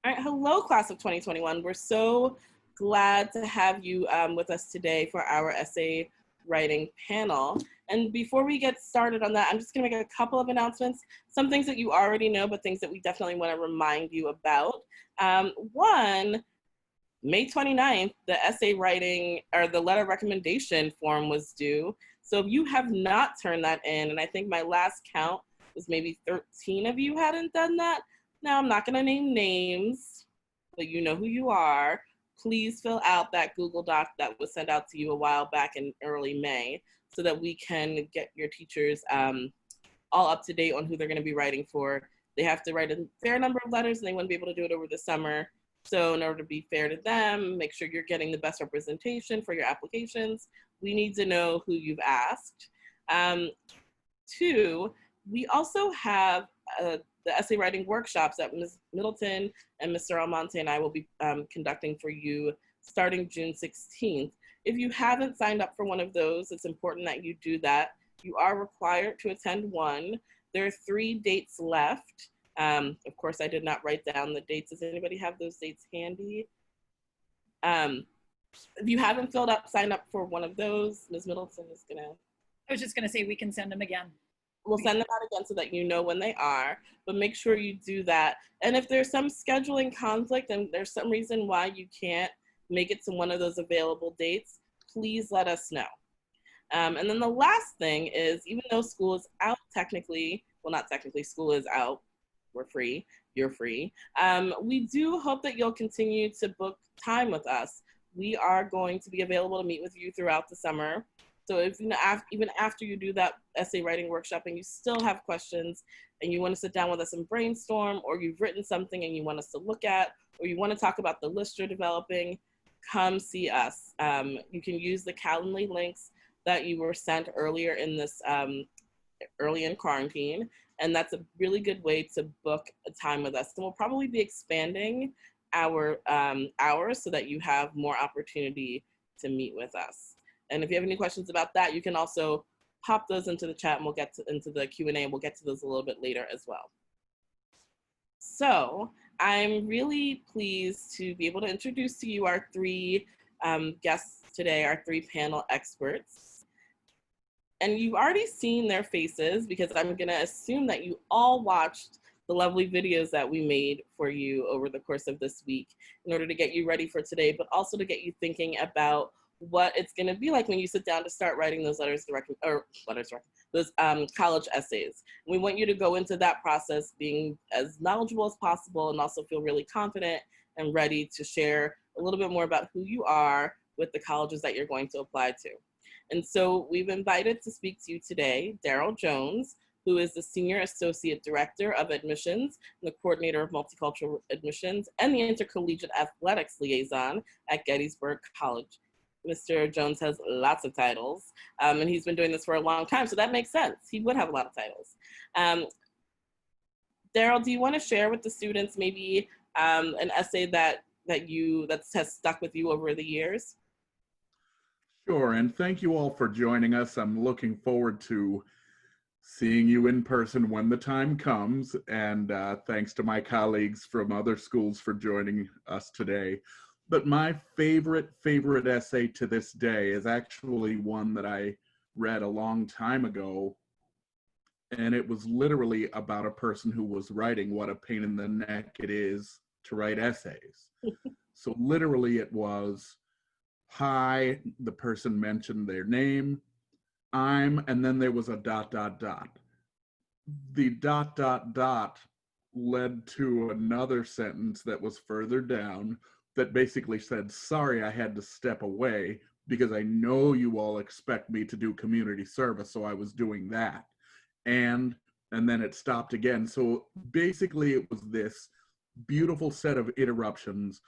All right, hello, class of 2021. We're so glad to have you with us today for our essay writing panel. And before we get started on that, I'm just gonna make a couple of announcements, some things that you already know, but things that we definitely wanna remind you about. One, May 29th, the essay writing or the letter recommendation form was due. So if you have not turned that in, and I think my last count was maybe 13 of you hadn't done that. Now, I'm not going to name names, but you know who you are. Please fill out that Google Doc that was sent out to you a while back in early May so that we can get your teachers all up to date on who they're going to be writing for. They have to write a fair number of letters and they wouldn't be able to do it over the summer. So in order to be fair to them, make sure you're getting the best representation for your applications. We need to know who you've asked. Two, we also have the essay writing workshops that Ms. Middleton and Mr. Almonte and I will be conducting for you starting June 16th. If you haven't signed up for one of those, it's important that you do that. You are required to attend one. There are 3 dates left. Of course, I did not write down the dates. Does anybody have those dates handy? If you haven't signed up for one of those, Ms. Middleton is gonna. I was just gonna say we can send them again. We'll send them out again so that you know when they are, but make sure you do that. And if there's some scheduling conflict and there's some reason why you can't make it to one of those available dates, please let us know. And then the last thing is, even though school is out technically, well, not technically, school is out, we're free, you're free. We do hope that you'll continue to book time with us. We are going to be available to meet with you throughout the summer. So if even after you do that essay writing workshop and you still have questions and you want to sit down with us and brainstorm, or you've written something and you want us to look at, or you want to talk about the list you're developing, come see us. You can use the Calendly links that you were sent earlier in this, early in quarantine. And that's a really good way to book a time with us. And we'll probably be expanding our hours so that you have more opportunity to meet with us. And if you have any questions about that, you can also pop those into the chat and we'll get into the Q&A and we'll get to those a little bit later as well. So I'm really pleased to be able to introduce to you our 3 guests today, our 3 panel experts. And you've already seen their faces because I'm gonna assume that you all watched the lovely videos that we made for you over the course of this week in order to get you ready for today, but also to get you thinking about what it's going to be like when you sit down to start writing those those college essays. We want you to go into that process being as knowledgeable as possible and also feel really confident and ready to share a little bit more about who you are with the colleges that you're going to apply to. And so we've invited to speak to you today, Daryl Jones, who is the Senior Associate Director of Admissions and the Coordinator of Multicultural Admissions and the Intercollegiate Athletics Liaison at Gettysburg College. Mr. Jones has lots of titles, and he's been doing this for a long time, so that makes sense. He would have a lot of titles. Daryl, do you want to share with the students maybe an essay that has stuck with you over the years? Sure, and thank you all for joining us. I'm looking forward to seeing you in person when the time comes, and thanks to my colleagues from other schools for joining us today. But my favorite essay to this day is actually one that I read a long time ago, and it was literally about a person who was writing what a pain in the neck it is to write essays. So literally it was, hi, the person mentioned their name, I'm, and then there was a ... The ... led to another sentence that was further down that basically said, sorry, I had to step away because I know you all expect me to do community service, so I was doing that. And then it stopped again. So basically it was this beautiful set of interruptions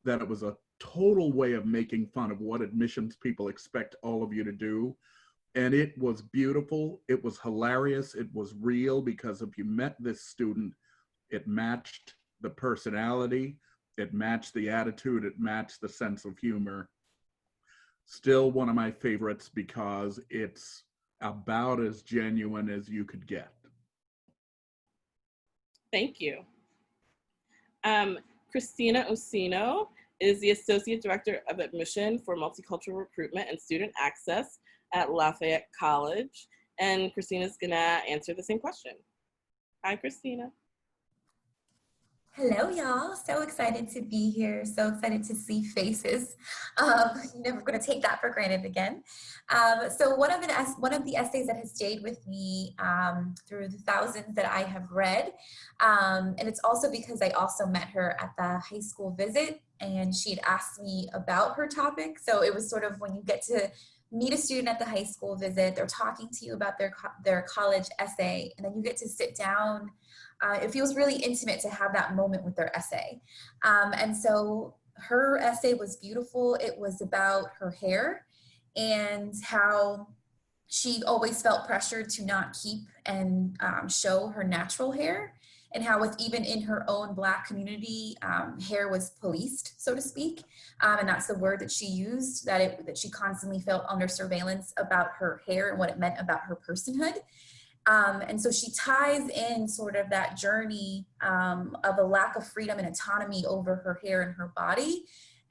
that it was a total way of making fun of what admissions people expect all of you to do. And it was beautiful, it was hilarious, it was real, because if you met this student, it matched the personality, it matched the attitude, it matched the sense of humor. Still one of my favorites because it's about as genuine as you could get. Thank you. Christina Osino is the Associate Director of Admission for Multicultural Recruitment and Student Access at Lafayette College. And Christina's gonna answer the same question. Hi, Christina. Hello, y'all. So excited to be here. So excited to see faces. Never going to take that for granted again. So one of the essays that has stayed with me through the thousands that I have read, and it's also because I also met her at the high school visit, and she had asked me about her topic. So it was sort of when you get to meet a student at the high school visit, they're talking to you about their college essay, and then you get to sit down. It feels really intimate to have that moment with their essay. And so her essay was beautiful. It was about her hair and how she always felt pressured to not keep and show her natural hair, and how with even in her own Black community, hair was policed, so to speak. And that's the word that she used, that she constantly felt under surveillance about her hair and what it meant about her personhood. And so she ties in sort of that journey of a lack of freedom and autonomy over her hair and her body,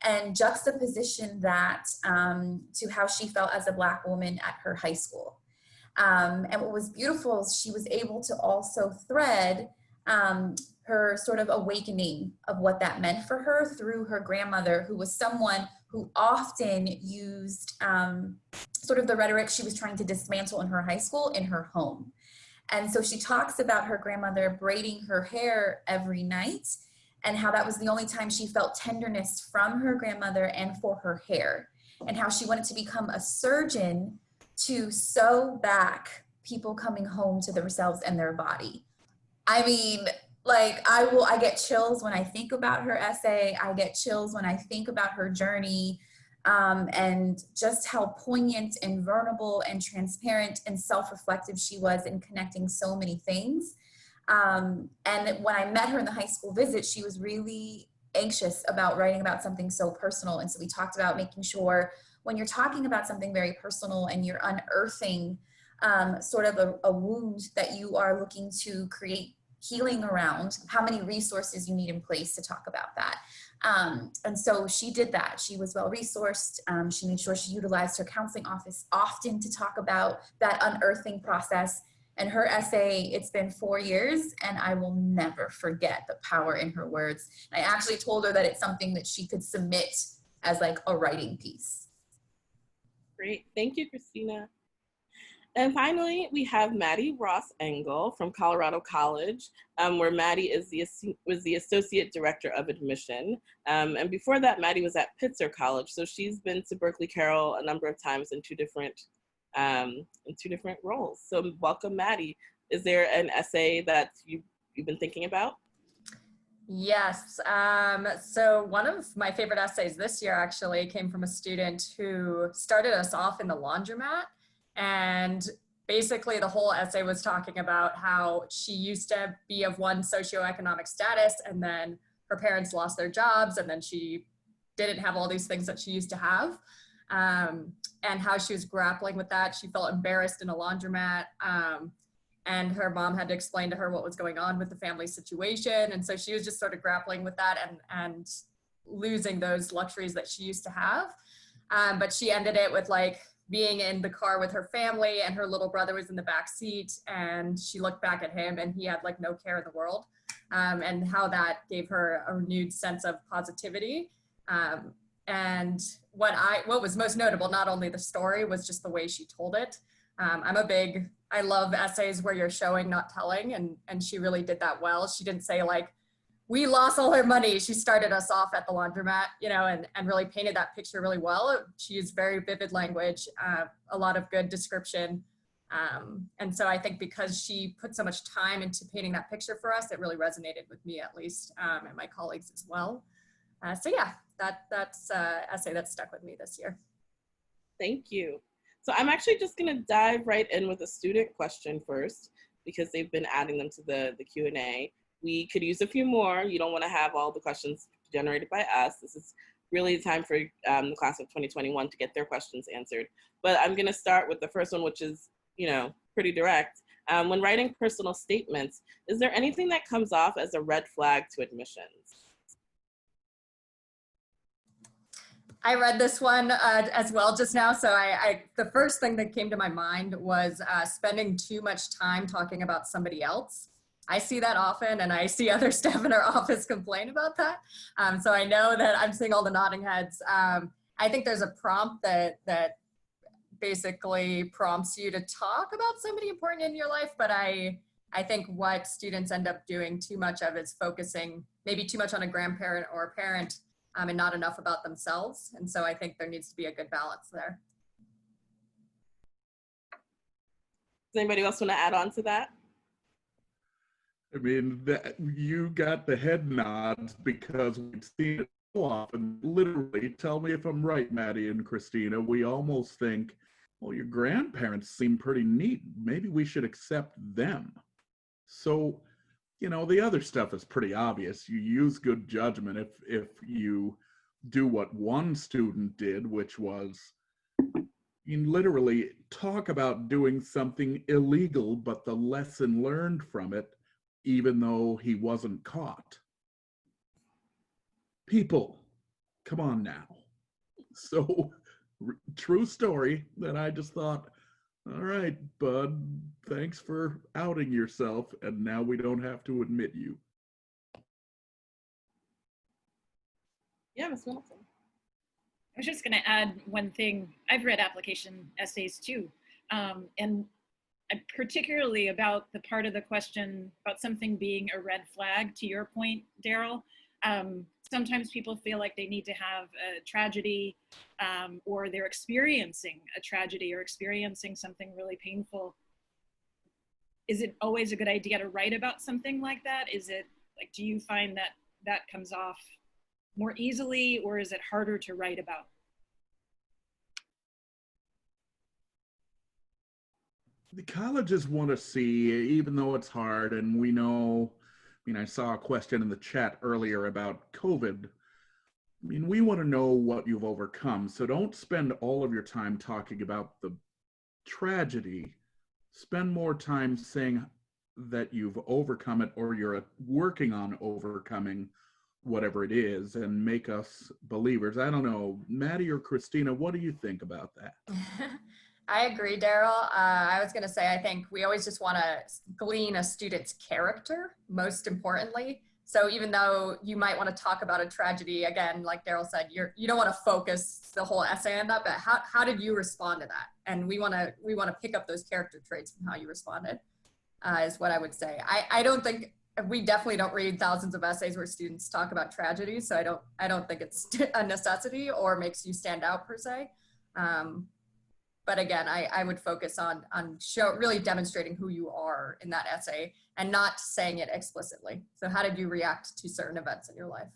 and juxtaposition that to how she felt as a Black woman at her high school. And what was beautiful is she was able to also thread her sort of awakening of what that meant for her through her grandmother, who was someone who often used sort of the rhetoric she was trying to dismantle in her high school in her home. And so she talks about her grandmother braiding her hair every night, and how that was the only time she felt tenderness from her grandmother and for her hair, and how she wanted to become a surgeon to sew back people coming home to themselves and their body. I mean, like, I get chills when I think about her essay. I get chills when I think about her journey, and just how poignant and vulnerable and transparent and self-reflective she was in connecting so many things. And when I met her in the high school visit, she was really anxious about writing about something so personal. And so we talked about making sure when you're talking about something very personal and you're unearthing sort of a wound that you are looking to create healing around, how many resources you need in place to talk about that. And so she did that. She was well resourced. She made sure she utilized her counseling office often to talk about that unearthing process. And her essay, it's been 4 years, and I will never forget the power in her words. I actually told her that it's something that she could submit as like a writing piece. Great, thank you, Christina. And finally, we have Maddie Ross Engel from Colorado College, where Maddie was the Associate Director of Admission. And before that, Maddie was at Pitzer College. So she's been to Berkeley Carroll a number of times in two different roles. So welcome, Maddie. Is there an essay that you've been thinking about? Yes. So one of my favorite essays this year actually came from a student who started us off in the laundromat. And basically the whole essay was talking about how she used to be of one socioeconomic status, and then her parents lost their jobs, and then she didn't have all these things that she used to have, and how she was grappling with that. She felt embarrassed in a laundromat, and her mom had to explain to her what was going on with the family situation. And so she was just sort of grappling with that and losing those luxuries that she used to have. But she ended it with like being in the car with her family, and her little brother was in the back seat, and she looked back at him and he had like no care in the world, and how that gave her a renewed sense of positivity. And what was most notable, not only the story, was just the way she told it. I love essays where you're showing, not telling, and she really did that well. She didn't say like, we lost all her money. She started us off at the laundromat, and really painted that picture really well. She used very vivid language, a lot of good description. And so I think because she put so much time into painting that picture for us, it really resonated with me at least, and my colleagues as well. So yeah, that's an essay that stuck with me this year. Thank you. So I'm actually just gonna dive right in with a student question first, because they've been adding them to the Q&A. We could use a few more. You don't wanna have all the questions generated by us. This is really the time for the class of 2021 to get their questions answered. But I'm gonna start with the first one, which is, pretty direct. When writing personal statements, is there anything that comes off as a red flag to admissions? I read this one as well just now. So the first thing that came to my mind was spending too much time talking about somebody else. I see that often, and I see other staff in our office complain about that. So I know that I'm seeing all the nodding heads. I think there's a prompt that basically prompts you to talk about somebody important in your life, but I think what students end up doing too much of is focusing maybe too much on a grandparent or a parent, and not enough about themselves. And so I think there needs to be a good balance there. Does anybody else want to add on to that? I mean, you got the head nods because we've seen it so often. Literally, tell me if I'm right, Maddie and Christina, we almost think, well, your grandparents seem pretty neat. Maybe we should accept them. So, you know, the other stuff is pretty obvious. You use good judgment if you do what one student did, which was you literally talk about doing something illegal, but the lesson learned from it, even though he wasn't caught. People, come on now. So, true story that I just thought, all right, bud, thanks for outing yourself, and now we don't have to admit you. Yeah, Ms. Middleton. I was just going to add one thing. I've read application essays too, and particularly about the part of the question about something being a red flag, to your point, Daryl. Sometimes people feel like they need to have a tragedy, or they're experiencing a tragedy or experiencing something really painful. Is it always a good idea to write about something like that? Is it like, do you find that that comes off more easily, or is it harder to write about? The colleges want to see, even though it's hard, and we know, I mean, I saw a question in the chat earlier about COVID. I mean, we want to know what you've overcome. So don't spend all of your time talking about the tragedy. Spend more time saying that you've overcome it or you're working on overcoming whatever it is, and make us believers. I don't know, Maddie or Christina, what do you think about that? I agree, Daryl. I was going to say, I think we always just want to glean a student's character, most importantly. So even though you might want to talk about a tragedy, again, like Daryl said, you don't want to focus the whole essay on that, but how did you respond to that? And we want to pick up those character traits from how you responded, is what I would say. I don't think, we definitely don't read thousands of essays where students talk about tragedies, so I don't think it's a necessity or makes you stand out per se. But again, I would focus on really demonstrating who you are in that essay and not saying it explicitly. So how did you react to certain events in your life?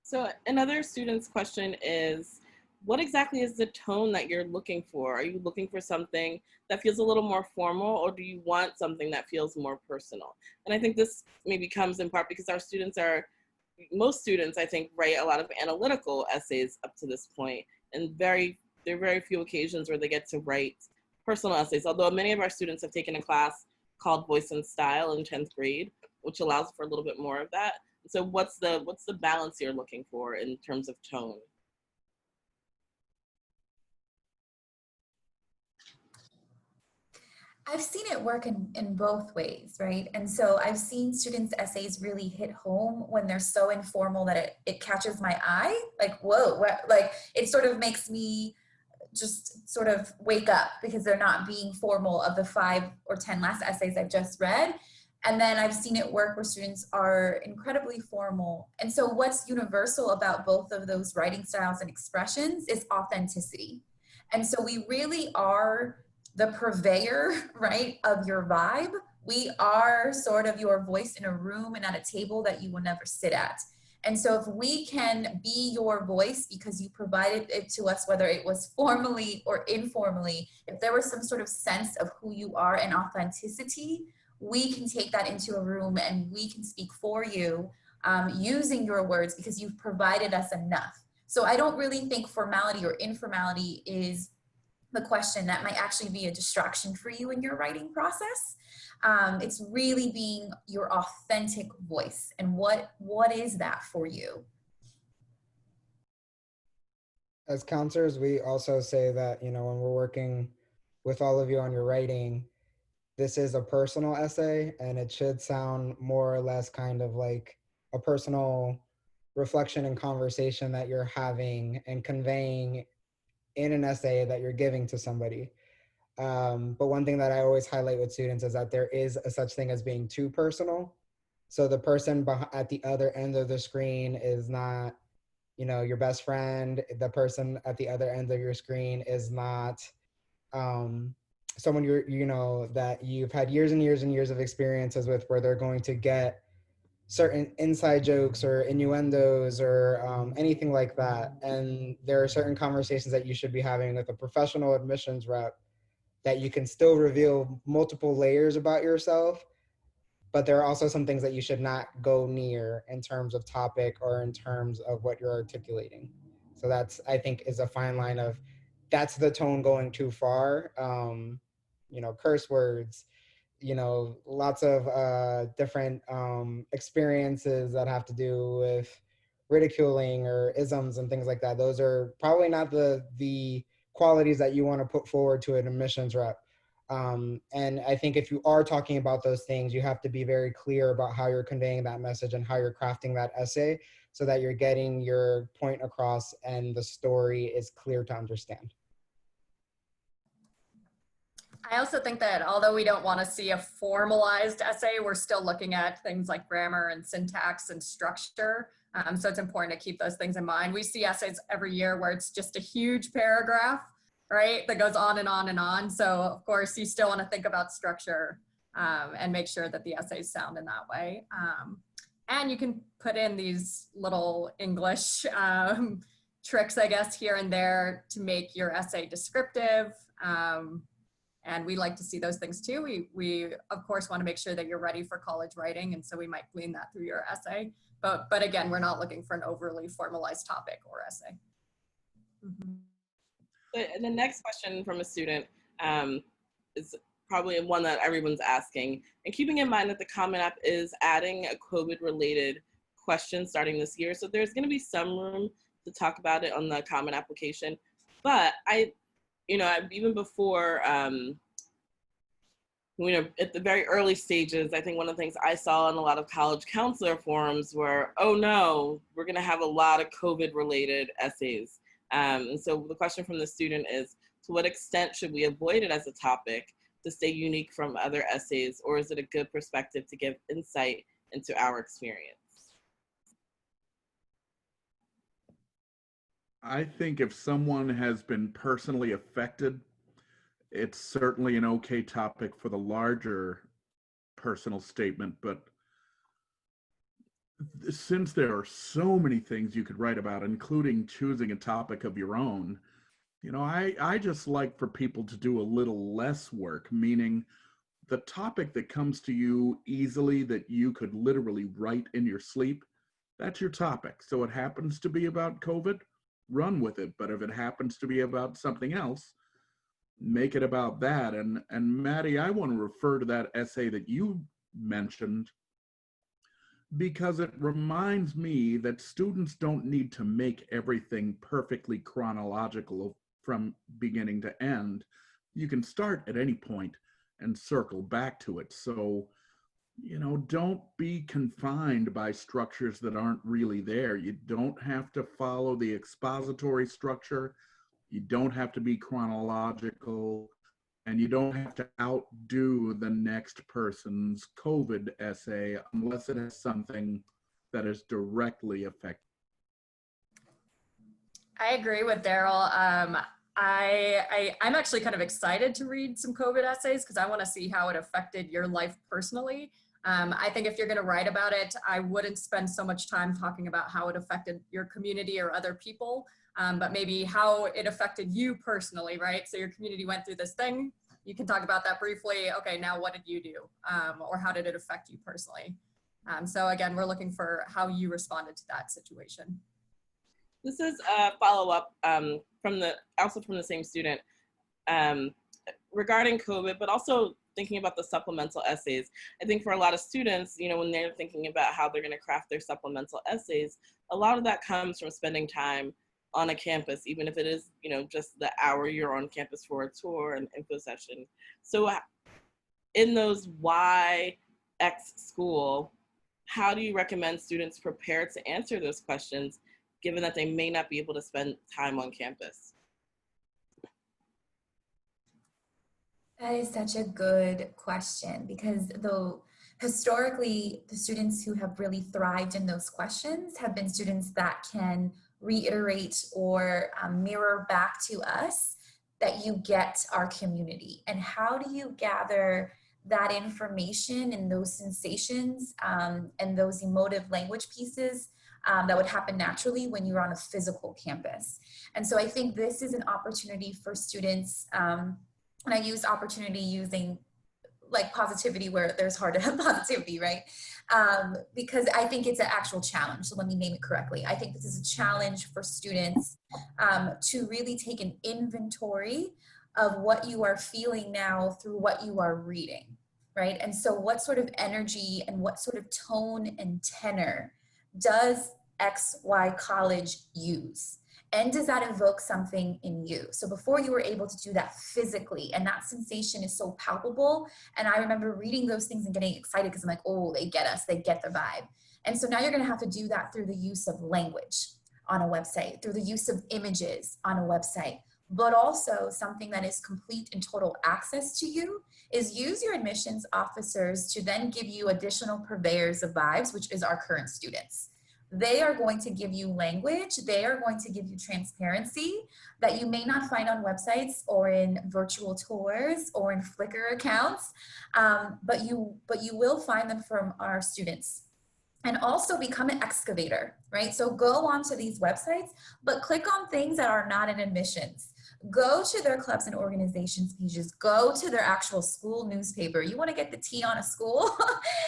So another student's question is, what exactly is the tone that you're looking for? Are you looking for something that feels a little more formal, or do you want something that feels more personal? And I think this maybe comes in part because our students most students, I think, write a lot of analytical essays up to this point, and there are very few occasions where they get to write personal essays, although many of our students have taken a class called Voice and Style in 10th grade, which allows for a little bit more of that. So what's the balance you're looking for in terms of tone? I've seen it work in both ways, right? And so I've seen students' essays really hit home when they're so informal that it catches my eye. Like, whoa, like it sort of makes me just sort of wake up because they're not being formal of the 5 or 10 last essays I've just read. And then I've seen it work where students are incredibly formal. And so what's universal about both of those writing styles and expressions is authenticity. And so we really are the purveyor, right, of your vibe. We are sort of your voice in a room and at a table that you will never sit at. And so if we can be your voice because you provided it to us, whether it was formally or informally, if there was some sort of sense of who you are and authenticity, we can take that into a room and we can speak for you using your words because you've provided us enough. So I don't really think formality or informality is the question that might actually be a distraction for you in your writing process. It's really being your authentic voice. And what is that for you? As counselors, we also say that, when we're working with all of you on your writing, this is a personal essay and it should sound more or less kind of like a personal reflection and conversation that you're having and conveying in an essay that you're giving to somebody. But one thing that I always highlight with students is that there is a such thing as being too personal. So the person at the other end of the screen is not, your best friend. The person at the other end of your screen is not someone that you've had years and years and years of experiences with, where they're going to get certain inside jokes or innuendos or anything like that. And there are certain conversations that you should be having with a professional admissions rep that you can still reveal multiple layers about yourself, but there are also some things that you should not go near in terms of topic or in terms of what you're articulating. So that's, I think, is a fine line of, that's the tone going too far. Curse words, lots of different experiences that have to do with ridiculing or isms and things like that. Those are probably not the qualities that you want to put forward to an admissions rep. And I think if you are talking about those things, you have to be very clear about how you're conveying that message and how you're crafting that essay so that you're getting your point across and the story is clear to understand. I also think that although we don't want to see a formalized essay, we're still looking at things like grammar and syntax and structure. So it's important to keep those things in mind. We see essays every year where it's just a huge paragraph, right, that goes on and on and on. So of course you still want to think about structure and make sure that the essays sound in that way. And you can put in these little English tricks, I guess, here and there to make your essay descriptive. And we like to see those things too. We of course want to make sure that you're ready for college writing. And so we might glean that through your essay. But again, we're not looking for an overly formalized topic or essay. Mm-hmm. The next question from a student is probably one that everyone's asking. And keeping in mind that the Common App is adding a COVID-related question starting this year. So there's gonna be some room to talk about it on the Common application. But even before, at the very early stages, I think one of the things I saw in a lot of college counselor forums were, oh no, we're gonna have a lot of COVID-related essays. And so the question from the student is, to what extent should we avoid it as a topic to stay unique from other essays, or is it a good perspective to give insight into our experience? I think if someone has been personally affected, it's certainly an okay topic for the larger personal statement, but since there are so many things you could write about, including choosing a topic of your own, I just like for people to do a little less work, meaning the topic that comes to you easily that you could literally write in your sleep, that's your topic. So it happens to be about COVID, run with it. But if it happens to be about something else, make it about that. And Maddie, I want to refer to that essay that you mentioned because it reminds me that students don't need to make everything perfectly chronological from beginning to end. You can start at any point and circle back to it. So, don't be confined by structures that aren't really there. You don't have to follow the expository structure. You don't have to be chronological, and you don't have to outdo the next person's COVID essay unless it has something that is directly affected. I agree with Daryl. I'm actually kind of excited to read some COVID essays because I want to see how it affected your life personally. I think if you're going to write about it, I wouldn't spend so much time talking about how it affected your community or other people, but maybe how it affected you personally, right? So your community went through this thing. You can talk about that briefly. Okay, now what did you do? Or how did it affect you personally? So again, we're looking for how you responded to that situation. This is a follow-up also from the same student. um, regarding COVID, but also thinking about the supplemental essays. I think for a lot of students, you know, when they're thinking about how they're going to craft their supplemental essays, a lot of that comes from spending time on a campus, even if it is, you know, just the hour you're on campus for a tour and info session. So in those why X school, how do you recommend students prepare to answer those questions, given that they may not be able to spend time on campus? That is such a good question, because though historically the students who have really thrived in those questions have been students that can reiterate or mirror back to us that you get our community. And how do you gather that information and those sensations and those emotive language pieces that would happen naturally when you're on a physical campus? And so I think this is an opportunity for students, and I use opportunity using like positivity where there's hard to have positivity, right? Because I think it's an actual challenge. So let me name it correctly. I think this is a challenge for students to really take an inventory of what you are feeling now through what you are reading, right? And so what sort of energy and what sort of tone and tenor does XY college use? And does that evoke something in you? So before you were able to do that physically, and that sensation is so palpable. And I remember reading those things and getting excited because I'm like, oh, they get us, they get the vibe. And so now you're gonna have to do that through the use of language on a website, through the use of images on a website, but also something that is complete and total access to you is use your admissions officers to then give you additional purveyors of vibes, which is our current students. They are going to give you language. They are going to give you transparency that you may not find on websites or in virtual tours or in Flickr accounts, but you will find them from our students. And also become an excavator, right? So go onto these websites, but click on things that are not in admissions. Go to their clubs and organizations pages. Go to their actual school newspaper. You want to get the tea on a school?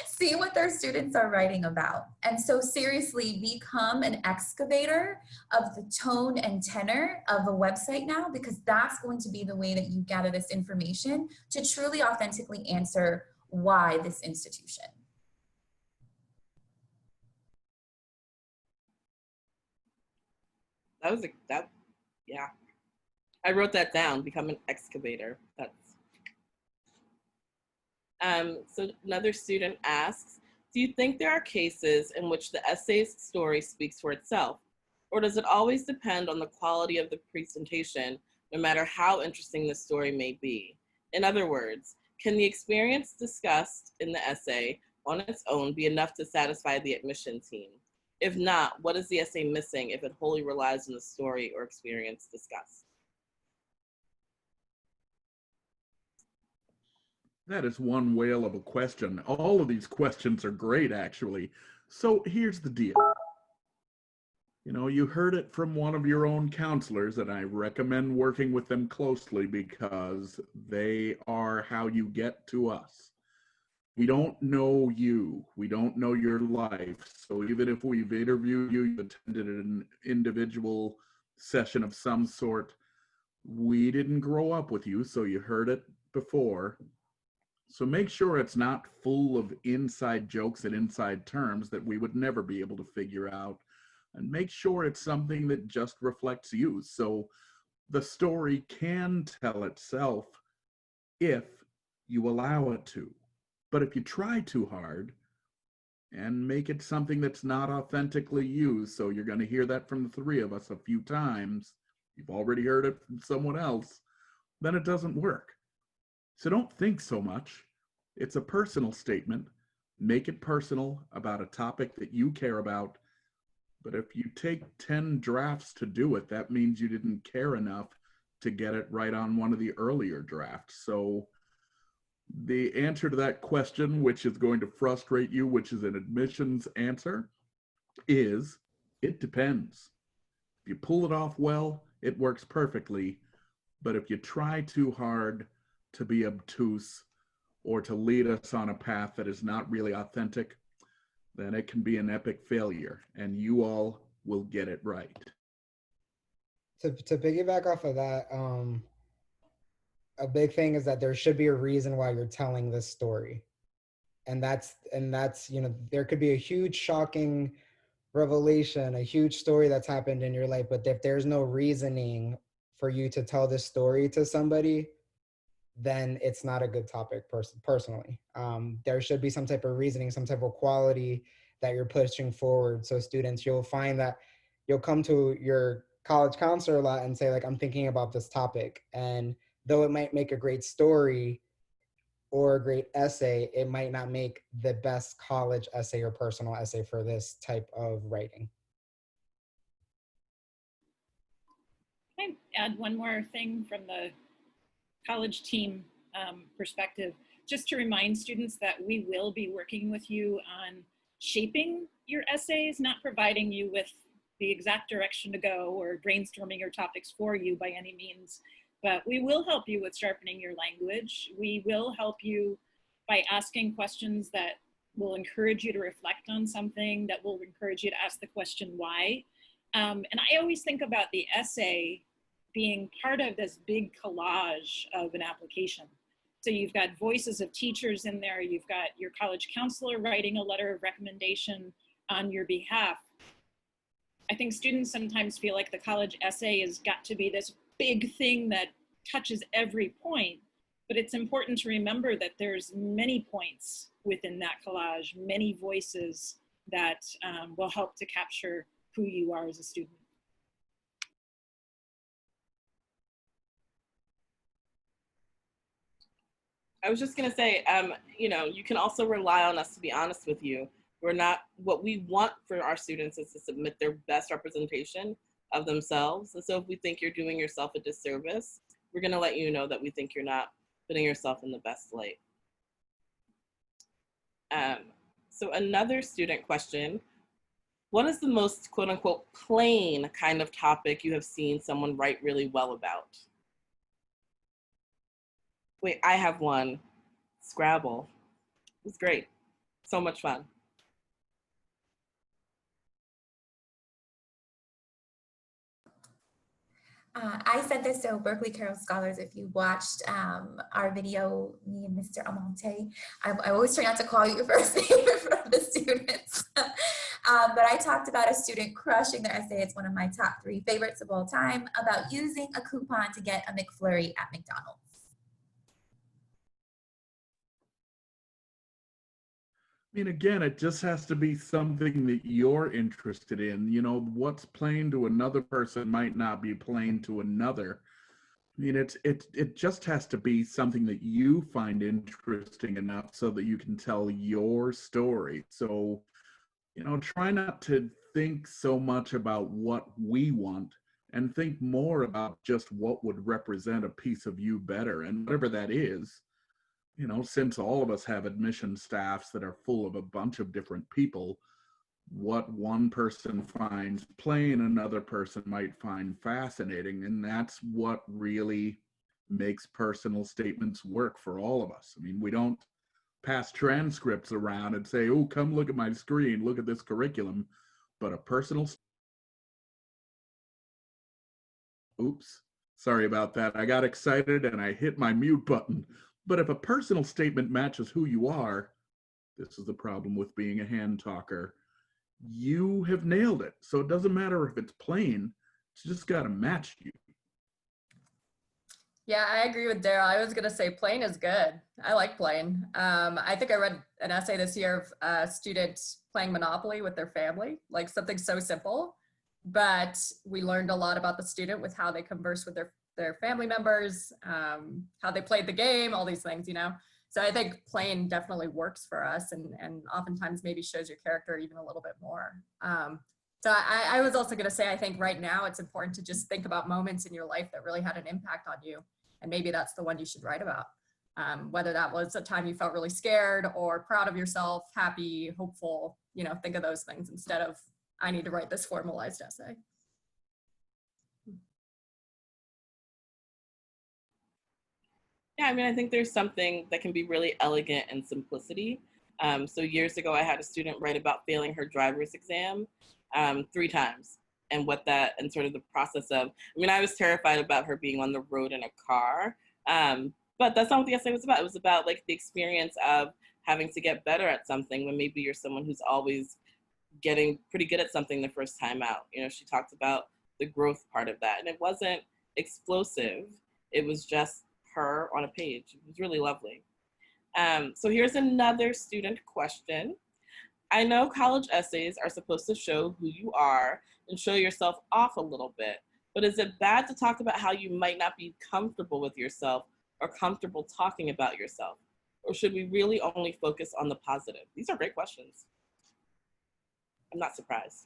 See what their students are writing about. And so seriously, become an excavator of the tone and tenor of a website now, because that's going to be the way that you gather this information to truly authentically answer why this institution. Yeah. I wrote that down, become an excavator. So another student asks, do you think there are cases in which the essay's story speaks for itself? Or does it always depend on the quality of the presentation, no matter how interesting the story may be? In other words, can the experience discussed in the essay on its own be enough to satisfy the admission team? If not, what is the essay missing if it wholly relies on the story or experience discussed? That is one whale of a question. All of these questions are great, actually. So here's the deal. You know, you heard it from one of your own counselors, and I recommend working with them closely because they are how you get to us. We don't know you. We don't know your life. So even if we've interviewed you, you attended an individual session of some sort, we didn't grow up with you, so you heard it before. So make sure it's not full of inside jokes and inside terms that we would never be able to figure out. And make sure it's something that just reflects you. So the story can tell itself if you allow it to. But if you try too hard and make it something that's not authentically you, so you're going to hear that from the three of us a few times, you've already heard it from someone else, then it doesn't work. So don't think so much. It's a personal statement. Make it personal about a topic that you care about. But if you take 10 drafts to do it, that means you didn't care enough to get it right on one of the earlier drafts. So the answer to that question, which is going to frustrate you, which is an admissions answer, is it depends. If you pull it off well, it works perfectly. But if you try too hard to be obtuse or to lead us on a path that is not really authentic, then it can be an epic failure, and you all will get it right. To piggyback off of that, a big thing is that there should be a reason why you're telling this story. And that's, you know, there could be a huge shocking revelation, a huge story that's happened in your life, but if there's no reasoning for you to tell this story to somebody, then it's not a good topic personally. There should be some type of reasoning, some type of quality that you're pushing forward. So students, you'll find that you'll come to your college counselor a lot and say, like, I'm thinking about this topic. And though it might make a great story or a great essay, it might not make the best college essay or personal essay for this type of writing. Can I add one more thing from the college team perspective, just to remind students that we will be working with you on shaping your essays, not providing you with the exact direction to go or brainstorming your topics for you by any means, but we will help you with sharpening your language. We will help you by asking questions that will encourage you to reflect on something, that will encourage you to ask the question why. And I always think about the essay being part of this big collage of an application. So you've got voices of teachers in there, you've got your college counselor writing a letter of recommendation on your behalf. I think students sometimes feel like the college essay has got to be this big thing that touches every point, but it's important to remember that there's many points within that collage, many voices that will help to capture who you are as a student. I was just gonna say, you know, you can also rely on us to be honest with you. We're not, what we want for our students is to submit their best representation of themselves. And so if we think you're doing yourself a disservice, we're gonna let you know that we think you're not putting yourself in the best light. So another student question, what is the most quote unquote plain kind of topic you have seen someone write really well about? Wait, I have one. Scrabble. It was great. So much fun. I said this to Berkeley Carroll Scholars. If you watched our video, me and Mr. Amonte, I always try not to call you your first name in front of the students. But I talked about a student crushing their essay. It's one of my top 3 favorites of all time, about using a coupon to get a McFlurry at McDonald's. I mean, again, it just has to be something that you're interested in. You know, what's plain to another person might not be plain to another. I mean, it just has to be something that you find interesting enough so that you can tell your story. So, you know, try not to think so much about what we want and think more about just what would represent a piece of you better. And whatever that is, you know, since all of us have admission staffs that are full of a bunch of different people, what one person finds plain, another person might find fascinating. And that's what really makes personal statements work for all of us. I mean, we don't pass transcripts around and say, oh, come look at my screen, look at this curriculum. But a personal, oops, sorry about that. I got excited and I hit my mute button. But if a personal statement matches who you are, this is the problem with being a hand talker, you have nailed it. So it doesn't matter if it's plain, it's just got to match you. Yeah, I agree with Daryl. I was gonna say plain is good. I like plain. I think I read an essay this year of a student playing Monopoly with their family, like something so simple, but we learned a lot about the student with how they converse with their family members, how they played the game, all these things, you know? So I think plain definitely works for us and oftentimes maybe shows your character even a little bit more. So I was also gonna say, I think right now it's important to just think about moments in your life that really had an impact on you. And maybe that's the one you should write about. Whether that was a time you felt really scared or proud of yourself, happy, hopeful, you know, think of those things instead of, I need to write this formalized essay. Yeah, I mean, I think there's something that can be really elegant in simplicity. So years ago, I had a student write about failing her driver's exam 3 times and what that, and sort of the process of, I mean, I was terrified about her being on the road in a car, But that's not what the essay was about. It was about like the experience of having to get better at something when maybe you're someone who's always getting pretty good at something the first time out. You know, she talked about the growth part of that. And it wasn't explosive. It was just her on a page. It was really lovely. So here's another student question. I know college essays are supposed to show who you are and show yourself off a little bit, but is it bad to talk about how you might not be comfortable with yourself or comfortable talking about yourself? Or should we really only focus on the positive? These are great questions. I'm not surprised.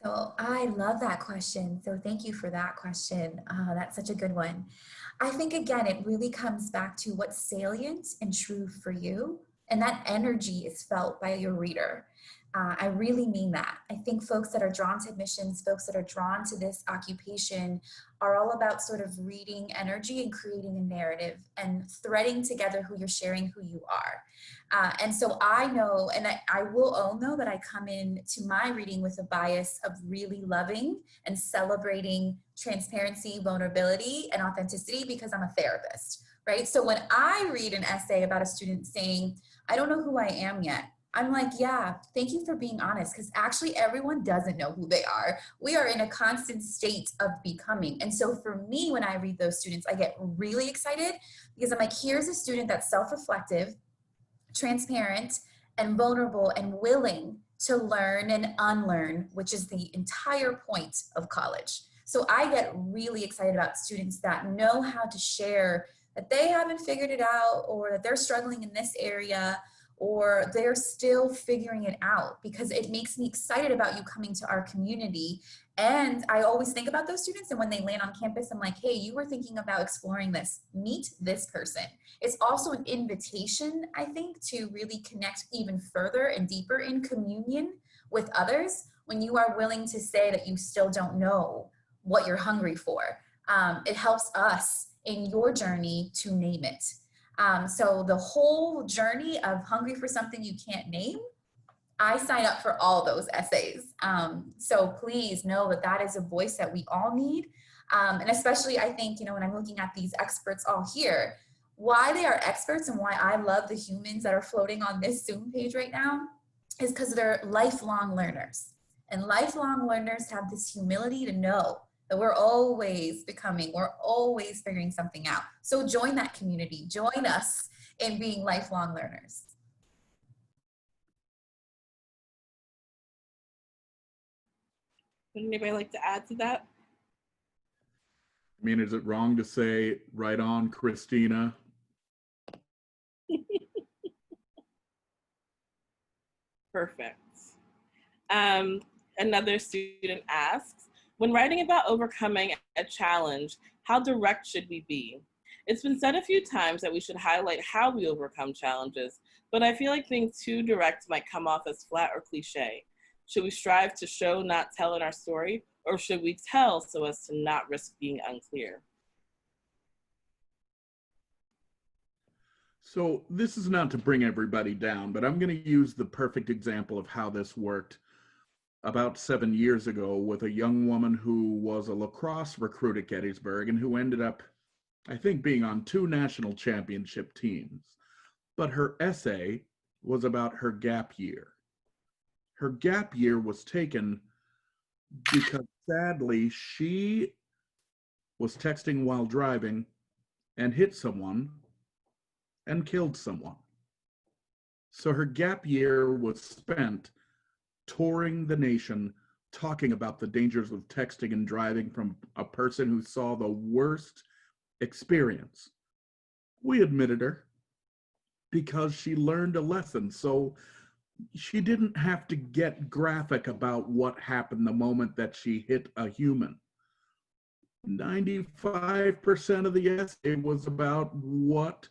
So I love that question. So thank you for that question. That's such a good one. I think, again, it really comes back to what's salient and true for you. And that energy is felt by your reader. I really mean that. I think folks that are drawn to admissions, folks that are drawn to this occupation are all about sort of reading energy and creating a narrative and threading together who you're sharing who you are. And so I know, and I will own though, that I come in to my reading with a bias of really loving and celebrating transparency, vulnerability, and authenticity because I'm a therapist, right? So when I read an essay about a student saying, I don't know who I am yet, I'm like, yeah, thank you for being honest, because actually everyone doesn't know who they are. We are in a constant state of becoming. And so for me, when I read those students, I get really excited because I'm like, here's a student that's self-reflective, transparent, and vulnerable and willing to learn and unlearn, which is the entire point of college. So I get really excited about students that know how to share that they haven't figured it out, or that they're struggling in this area, or they're still figuring it out, because it makes me excited about you coming to our community. And I always think about those students, and when they land on campus, I'm like, hey, you were thinking about exploring this, meet this person. It's also an invitation, I think, to really connect even further and deeper in communion with others when you are willing to say that you still don't know what you're hungry for. It helps us in your journey to name it. So the whole journey of hungry for something you can't name, I sign up for all those essays. So please know that that is a voice that we all need. And especially, I think, when I'm looking at these experts all here, why they are experts and why I love the humans that are floating on this Zoom page right now is because they're lifelong learners. And lifelong learners have this humility to know that we're always becoming, we're always figuring something out. So join that community, join us in being lifelong learners. Would anybody like to add to that? I mean, is it wrong to say, right on, Christina? Perfect. Another student asks, when writing about overcoming a challenge, how direct should we be? It's been said a few times that we should highlight how we overcome challenges, but I feel like being too direct might come off as flat or cliche. Should we strive to show, not tell in our story, or should we tell so as to not risk being unclear? So this is not to bring everybody down, but I'm going to use the perfect example of how this worked about 7 years ago with a young woman who was a lacrosse recruit at Gettysburg and who ended up, I think, being on 2 national championship teams. But her essay was about her gap year. Her gap year was taken because, sadly, she was texting while driving and hit someone and killed someone. So her gap year was spent touring the nation, talking about the dangers of texting and driving from a person who saw the worst experience. We admitted her because she learned a lesson. So she didn't have to get graphic about what happened the moment that she hit a human. 95% of the essay was about what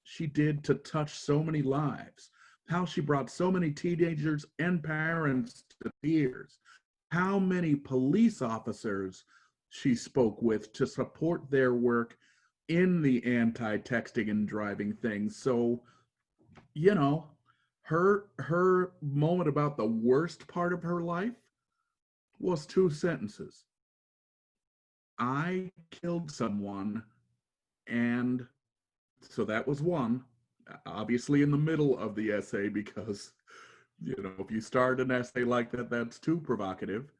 she did to touch so many lives, how she brought so many teenagers and parents to tears, how many police officers she spoke with to support their work in the anti-texting and driving thing. So, her moment about the worst part of her life was 2 sentences. I killed someone And so that was one, obviously in the middle of the essay, because, you know, if you start an essay like that, that's too provocative.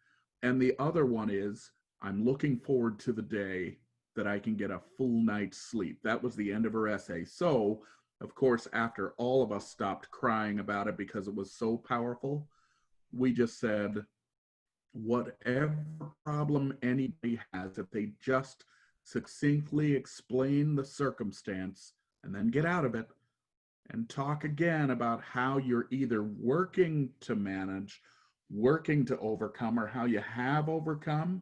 And the other one is, I'm looking forward to the day that I can get a full night's sleep. That was the end of her essay. So, of course, after all of us stopped crying about it because it was so powerful, we just said, whatever problem anybody has, if they just succinctly explain the circumstance and then get out of it and talk again about how you're either working to manage, working to overcome, or how you have overcome,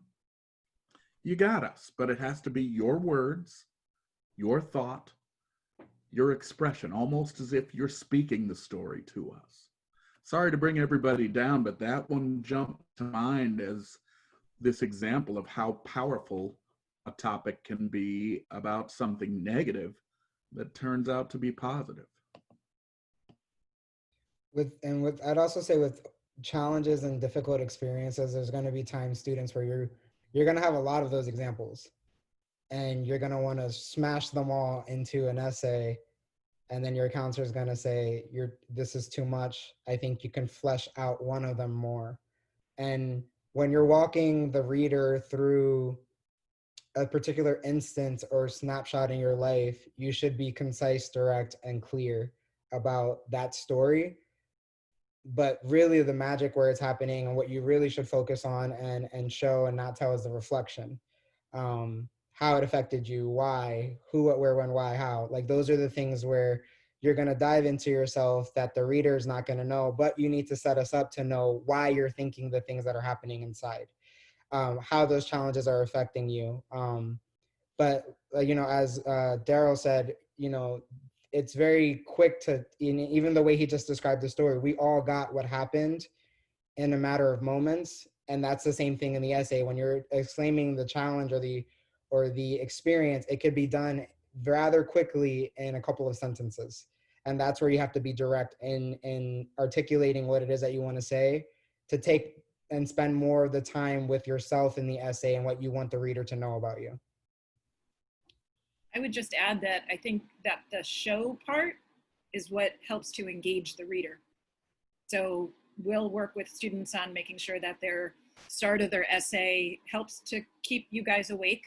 you got us. But it has to be your words, your thought, your expression, almost as if you're speaking the story to us. Sorry to bring everybody down, but that one jumped to mind as this example of how powerful a topic can be about something negative that turns out to be positive. I'd also say with challenges and difficult experiences, there's going to be times, students, where you're going to have a lot of those examples, and you're going to want to smash them all into an essay, and then your counselor is going to say, this is too much. I think you can flesh out one of them more. And when you're walking the reader through a particular instance or snapshot in your life, you should be concise, direct, and clear about that story. But really the magic where it's happening and what you really should focus on and show and not tell is the reflection. How it affected you, why, who, what, where, when, why, how. Like, those are the things where you're going to dive into yourself that the reader is not going to know, but you need to set us up to know why you're thinking the things that are happening inside, how those challenges are affecting you. But you know, as Daryl said, you know, it's very quick to, even the way he just described the story, we all got what happened in a matter of moments. And that's the same thing in the essay. When you're exclaiming the challenge or the experience, it could be done rather quickly in a couple of sentences. And that's where you have to be direct in articulating what it is that you want to say, to take and spend more of the time with yourself in the essay and what you want the reader to know about you. I would just add that I think that the show part is what helps to engage the reader. So we'll work with students on making sure that their start of their essay helps to keep you guys awake,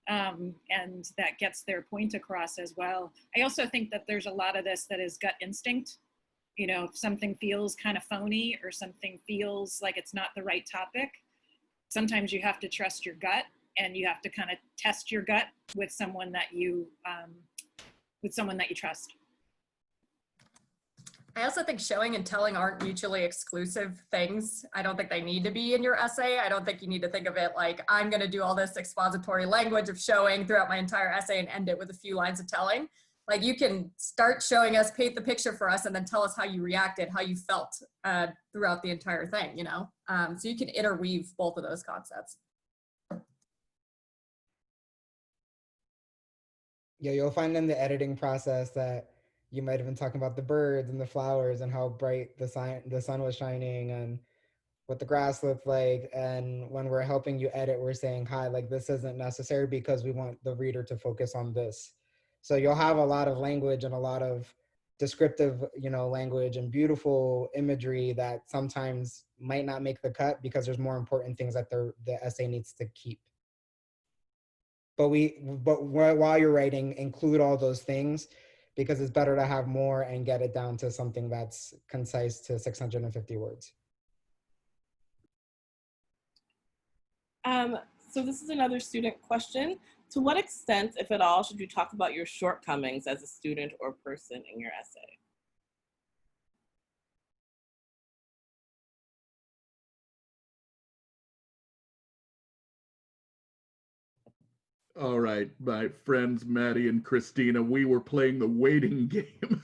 and that gets their point across as well. I also think that there's a lot of this that is gut instinct. You know, if something feels kind of phony or something feels like it's not the right topic, sometimes you have to trust your gut, and you have to kind of test your gut with someone that you trust. I also think showing and telling aren't mutually exclusive things. I don't think they need to be in your essay. I don't think you need to think of it like, I'm going to do all this expository language of showing throughout my entire essay and end it with a few lines of telling. Like, you can start showing us, paint the picture for us, and then tell us how you reacted, how you felt throughout the entire thing, you know? So you can interweave both of those concepts. Yeah, you'll find in the editing process that you might have been talking about the birds and the flowers and how bright the sun was shining and what the grass looked like. And when we're helping you edit, we're saying, hi, like, this isn't necessary because we want the reader to focus on this. So you'll have a lot of language and a lot of descriptive, you know, language and beautiful imagery that sometimes might not make the cut because there's more important things that the essay needs to keep. But while you're writing, include all those things, because it's better to have more and get it down to something that's concise to 650 words. So this is another student question. To what extent, if at all, should you talk about your shortcomings as a student or person in your essay? All right, my friends Maddie and Christina, we were playing the waiting game.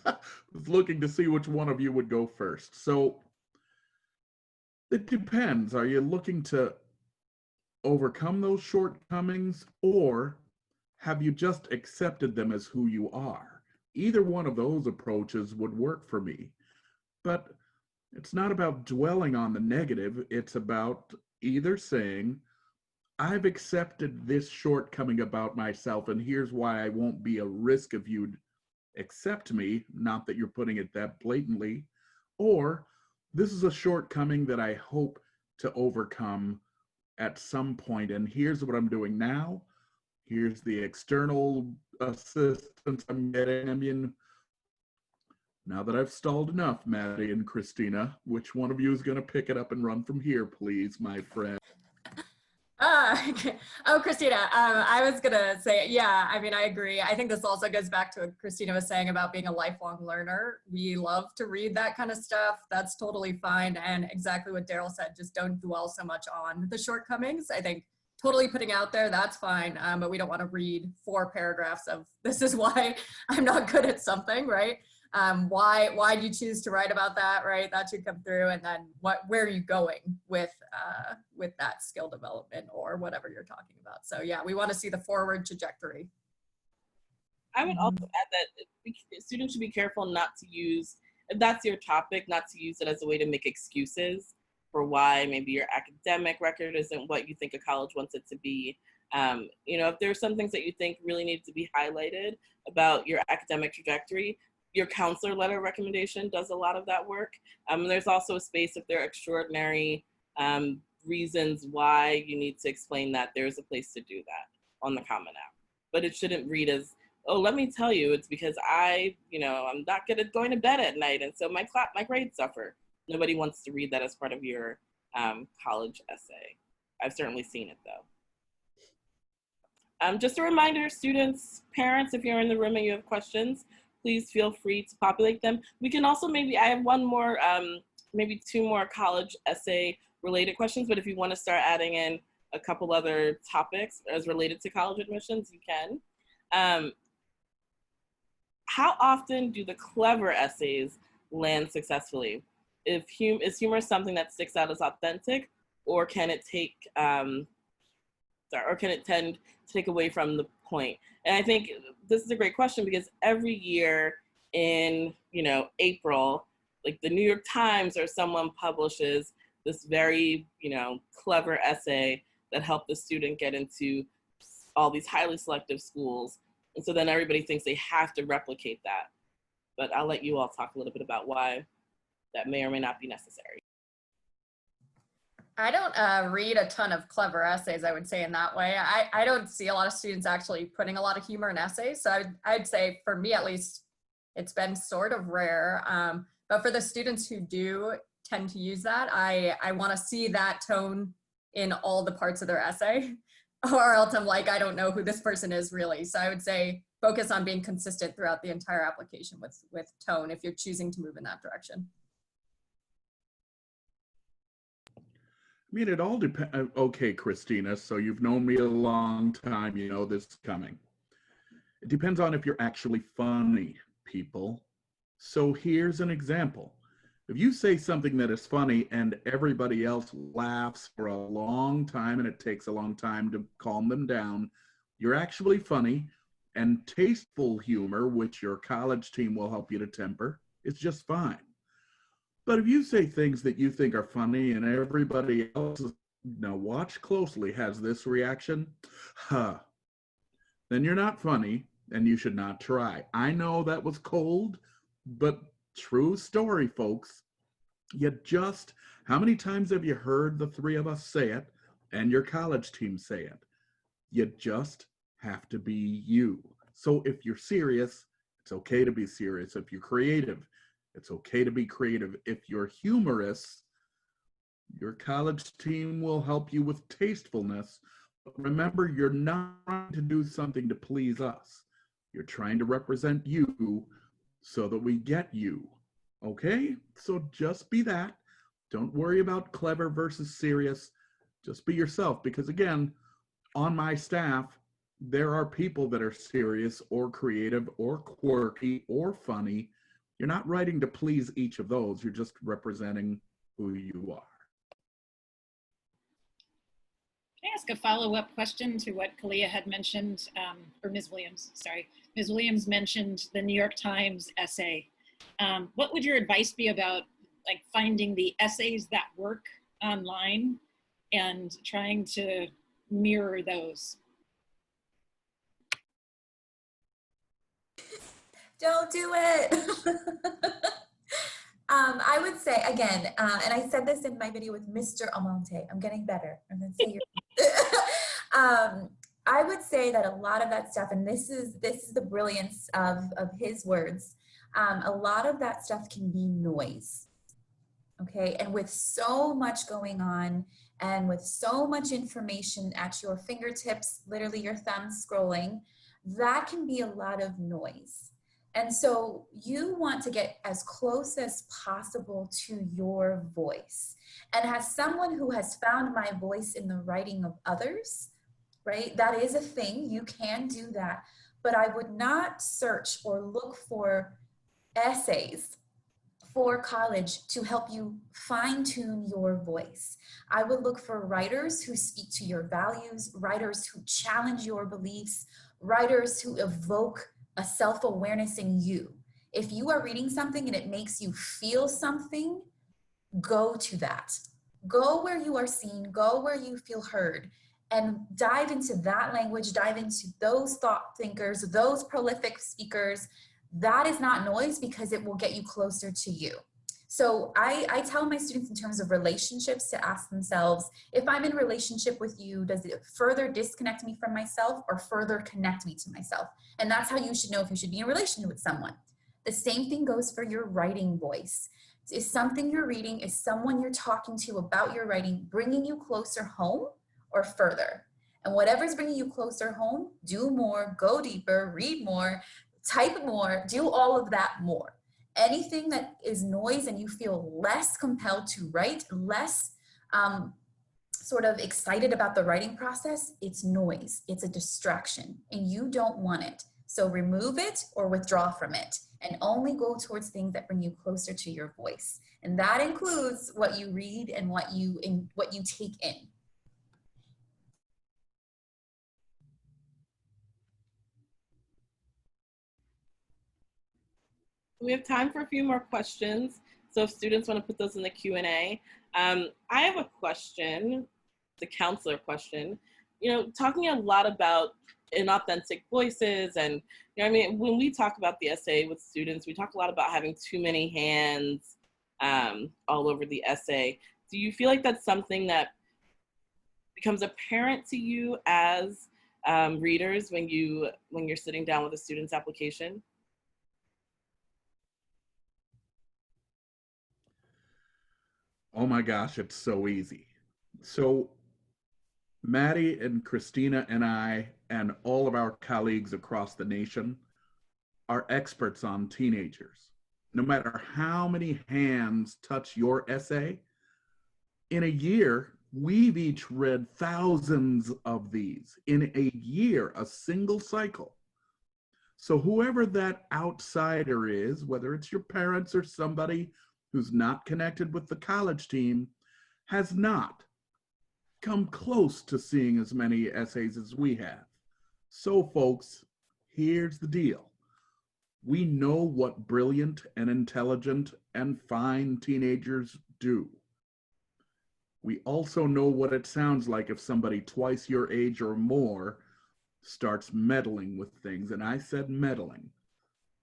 I was looking to see which one of you would go first. So it depends. Are you looking to overcome those shortcomings, or have you just accepted them as who you are? Either one of those approaches would work for me. But it's not about dwelling on the negative. It's about either saying, I've accepted this shortcoming about myself, and here's why I won't be a risk if you'd accept me, not that you're putting it that blatantly, or this is a shortcoming that I hope to overcome at some point, and here's what I'm doing now. Here's the external assistance I'm getting. I mean, now that I've stalled enough, Maddie and Christina, which one of you is going to pick it up and run from here, please, my friend? Oh, Christina, I was gonna say, yeah, I mean, I agree. I think this also goes back to what Christina was saying about being a lifelong learner. We love to read that kind of stuff. That's totally fine. And exactly what Daryl said, just don't dwell so much on the shortcomings. I think totally putting out there, that's fine. But we don't want to read 4 paragraphs of this is why I'm not good at something, right? Why do you choose to write about that, right? That should come through. And then where are you going with that skill development or whatever you're talking about? So yeah, we want to see the forward trajectory. I would also add that students should be careful not to use, if that's your topic, not to use it as a way to make excuses for why maybe your academic record isn't what you think a college wants it to be. If there's some things that you think really need to be highlighted about your academic trajectory, your counselor letter recommendation does a lot of that work. There's also a space if there are extraordinary reasons why you need to explain that, there's a place to do that on the Common App. But it shouldn't read as, oh, let me tell you, it's because I'm not good at going to bed at night, and so my grades suffer. Nobody wants to read that as part of your college essay. I've certainly seen it though. Just a reminder, students, parents, if you're in the room and you have questions, please feel free to populate them. We can also I have one more, maybe 2 more college essay related questions, but if you want to start adding in a couple other topics as related to college admissions, you can. How often do the clever essays land successfully? Is humor something that sticks out as authentic, or can it tend to take away from the point? And I think this is a great question because every year in, April, like the New York Times or someone publishes this very, clever essay that helped the student get into all these highly selective schools. And so then everybody thinks they have to replicate that. But I'll let you all talk a little bit about why that may or may not be necessary. I don't read a ton of clever essays, I would say, in that way. I don't see a lot of students actually putting a lot of humor in essays. So I'd say, for me at least, it's been sort of rare. But for the students who do tend to use that, I want to see that tone in all the parts of their essay, or else I'm like, I don't know who this person is really. So I would say focus on being consistent throughout the entire application with tone if you're choosing to move in that direction. I mean, it all depends. Okay, Christina, so you've known me a long time, you know this is coming. It depends on if you're actually funny, people. So here's an example. If you say something that is funny and everybody else laughs for a long time and it takes a long time to calm them down, you're actually funny, and tasteful humor, which your college team will help you to temper, is just fine. But if you say things that you think are funny and everybody else, now watch closely, has this reaction, then you're not funny and you should not try. I know that was cold, but true story, folks. How many times have you heard the 3 of us say it and your college team say it? You just have to be you. So if you're serious, it's okay to be serious. If you're creative, it's okay to be creative. If you're humorous, your college team will help you with tastefulness. But remember, you're not trying to do something to please us. You're trying to represent you so that we get you. Okay? So just be that. Don't worry about clever versus serious. Just be yourself. Because again, on my staff, there are people that are serious or creative or quirky or funny. You're not writing to please each of those. You're just representing who you are. Can I ask a follow-up question to what Kalia had mentioned, or Ms. Williams, sorry. Ms. Williams mentioned the New York Times essay. What would your advice be about finding the essays that work online and trying to mirror those? Don't do it. I would say again, and I said this in my video with Mr. Amonte. I'm getting better. I'm gonna say I would say that a lot of that stuff, and this is the brilliance of his words. A lot of that stuff can be noise. Okay, and with so much going on, and with so much information at your fingertips, literally your thumb scrolling, that can be a lot of noise. And so you want to get as close as possible to your voice. And as someone who has found my voice in the writing of others, right, that is a thing, you can do that. But I would not search or look for essays for college to help you fine-tune your voice. I would look for writers who speak to your values, writers who challenge your beliefs, writers who evoke a self-awareness in you. If you are reading something and it makes you feel something, go to that. Go where you are seen, go where you feel heard, and dive into that language, dive into those thought thinkers, those prolific speakers. That is not noise, because it will get you closer to you. So I tell my students in terms of relationships to ask themselves, if I'm in relationship with you, does it further disconnect me from myself or further connect me to myself? And that's how you should know if you should be in a relationship with someone. The same thing goes for your writing voice. Is something you're reading, is someone you're talking to about your writing bringing you closer home or further? And whatever's bringing you closer home, do more, go deeper, read more, type more, do all of that more. Anything that is noise and you feel less compelled to write, less sort of excited about the writing process, it's noise, it's a distraction, and you don't want it. So remove it or withdraw from it, and only go towards things that bring you closer to your voice. And that includes what you read and what you take in. We have time for a few more questions. So if students want to put those in the Q&A. I have a question, the counselor question. You know, talking a lot about inauthentic voices, and you know, I mean, when we talk about the essay with students, we talk a lot about having too many hands all over the essay. Do you feel like that's something that becomes apparent to you as readers when you're sitting down with a student's application? Oh my gosh, it's so easy. So Maddie and Christina and I and all of our colleagues across the nation are experts on teenagers. No matter how many hands touch your essay, in a year, we've each read thousands of these. In a year, a single cycle. So whoever that outsider is, whether it's your parents or somebody who's not connected with the college team, has not come close to seeing as many essays as we have. So folks, here's the deal. We know what brilliant and intelligent and fine teenagers do. We also know what it sounds like if somebody twice your age or more starts meddling with things, and I said meddling.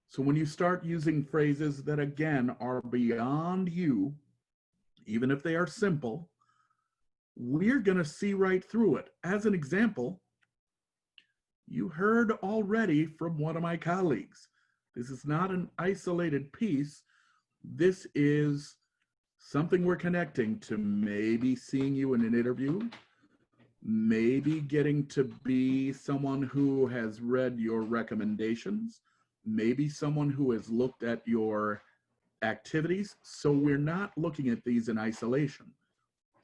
So when you start using phrases that, again, are beyond you, even if they are simple, we're going to see right through it. As an example, you heard already from one of my colleagues. This is not an isolated piece. This is something we're connecting to maybe seeing you in an interview, maybe getting to be someone who has read your recommendations, maybe someone who has looked at your activities. So we're not looking at these in isolation.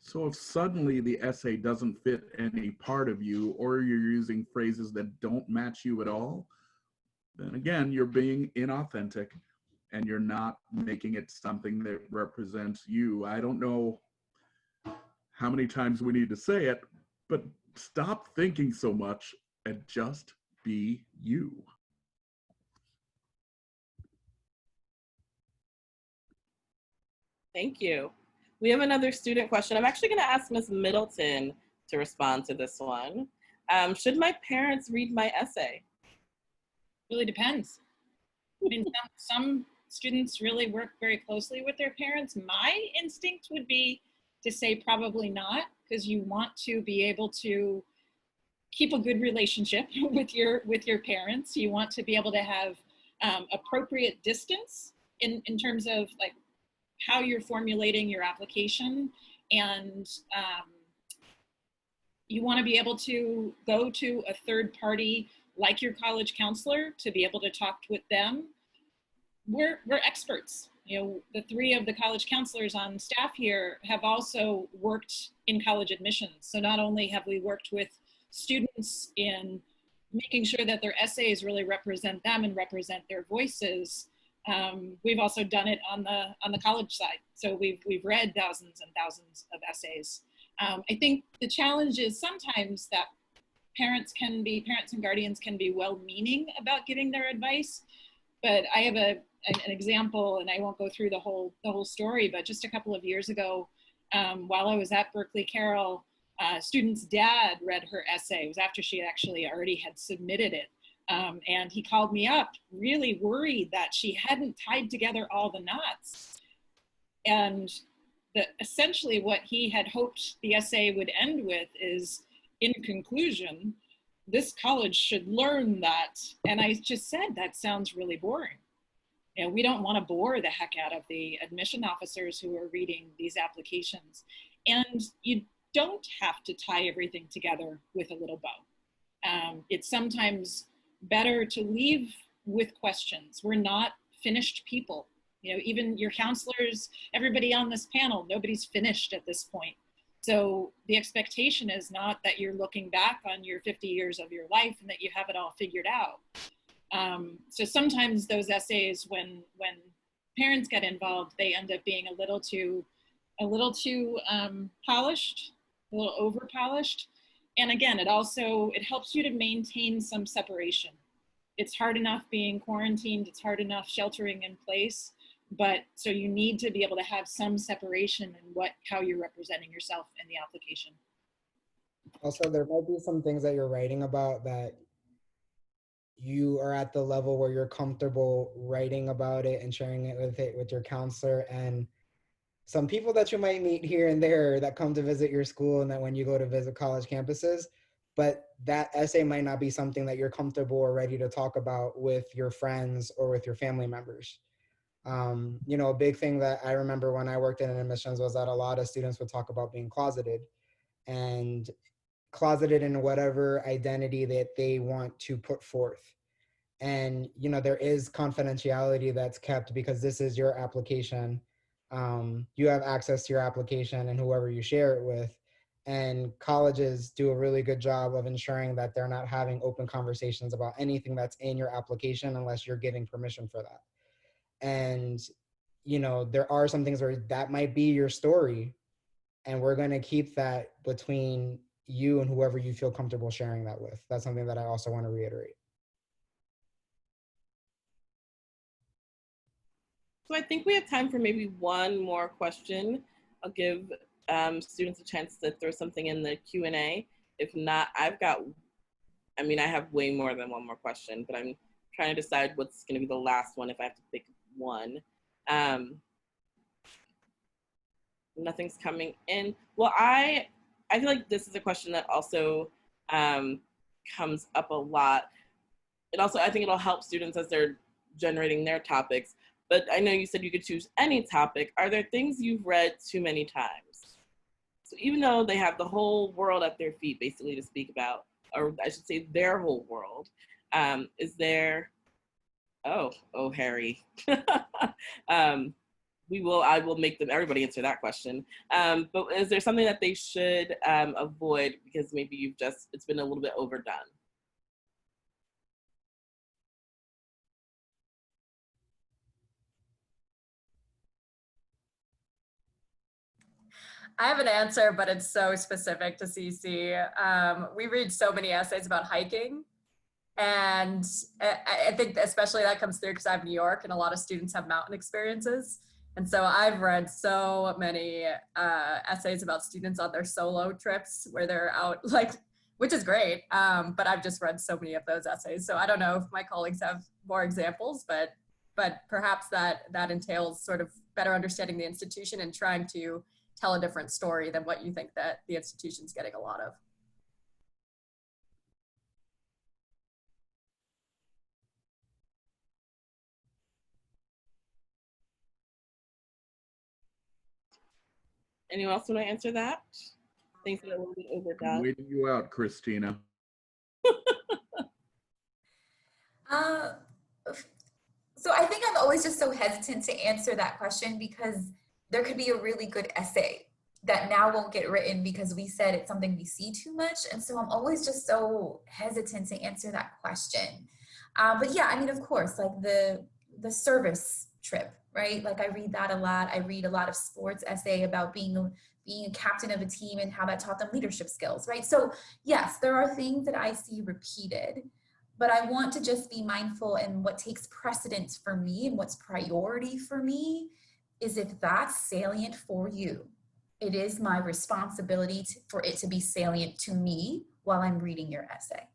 So if suddenly the essay doesn't fit any part of you, or you're using phrases that don't match you at all, then again, you're being inauthentic and you're not making it something that represents you. I don't know how many times we need to say it, but stop thinking so much and just be you. Thank you. We have another student question. I'm actually going to ask Ms. Middleton to respond to this one. Should my parents read my essay? Really depends. I mean, some students really work very closely with their parents. My instinct would be to say probably not, because you want to be able to keep a good relationship with your parents. You want to be able to have appropriate distance in terms of like how you're formulating your application, and you want to be able to go to a third party like your college counselor to be able to talk with them. We're experts. You know, the three of the college counselors on staff here have also worked in college admissions. So not only have we worked with students in making sure that their essays really represent them and represent their voices, we've also done it on the college side. So we've read thousands and thousands of essays. I think the challenge is sometimes that parents and guardians can be well-meaning about giving their advice, but I have an example, and I won't go through the whole story, but just a couple of years ago, while I was at Berkeley Carroll, a student's dad read her essay. It was after she actually already had submitted it. And he called me up, really worried that she hadn't tied together all the knots. And essentially what he had hoped the essay would end with is, in conclusion, this college should learn that. And I just said, that sounds really boring. You know, we don't want to bore the heck out of the admission officers who are reading these applications. And you don't have to tie everything together with a little bow. It's sometimes better to leave with questions. We're not finished people. You know, even your counselors, everybody on this panel, nobody's finished at this point. So the expectation is not that you're looking back on your 50 years of your life and that you have it all figured out. So sometimes those essays, when parents get involved, they end up being a little too polished, a little over polished. And again, it helps you to maintain some separation. It's hard enough being quarantined, it's hard enough sheltering in place, but so you need to be able to have some separation in how you're representing yourself in the application. Also, there might be some things that you're writing about that you are at the level where you're comfortable writing about it and sharing it with your counselor, and some people that you might meet here and there that come to visit your school and that when you go to visit college campuses, but that essay might not be something that you're comfortable or ready to talk about with your friends or with your family members. You know, a big thing that I remember when I worked in admissions was that a lot of students would talk about being closeted in whatever identity that they want to put forth. And, you know, there is confidentiality that's kept because this is your application. You have access to your application and whoever you share it with. And colleges do a really good job of ensuring that they're not having open conversations about anything that's in your application unless you're giving permission for that. And, you know, there are some things where that might be your story, and we're going to keep that between you and whoever you feel comfortable sharing that with. That's something that I also want to reiterate. So I think we have time for maybe one more question. I'll give students a chance to throw something in the Q&A. If not, I have way more than one more question, but I'm trying to decide what's going to be the last one if I have to pick one. Nothing's coming in. Well, I feel like this is a question that also comes up a lot. I think it'll help students as they're generating their topics. But I know you said you could choose any topic. Are there things you've read too many times? So even though they have the whole world at their feet, basically, to speak about, or I should say their whole world, is there, oh, Harry. I will make everybody answer that question. But is there something that they should avoid because maybe it's been a little bit overdone? I have an answer, but it's so specific to CC. We read so many essays about hiking. And I think especially that comes through because I have New York and a lot of students have mountain experiences. And so I've read so many essays about students on their solo trips where they're out, like, which is great. But I've just read so many of those essays. So I don't know if my colleagues have more examples, but perhaps that entails sort of better understanding the institution and trying to tell a different story than what you think that the institution's getting a lot of. Anyone else want to answer that? Things that are a little bit I'm overdone. waiting you out, Christina. Uh, so I think I'm always just so hesitant to answer that question because there could be a really good essay that now won't get written because we said it's something we see too much. And so I'm always just so hesitant to answer that question. But yeah, I mean, of course, like the service trip, right? Like I read that a lot. I read a lot of sports essay about being a captain of a team and how that taught them leadership skills, right? So yes, there are things that I see repeated, but I want to just be mindful, and what takes precedence for me and what's priority for me is if that's salient for you, it is my responsibility for it to be salient to me while I'm reading your essay.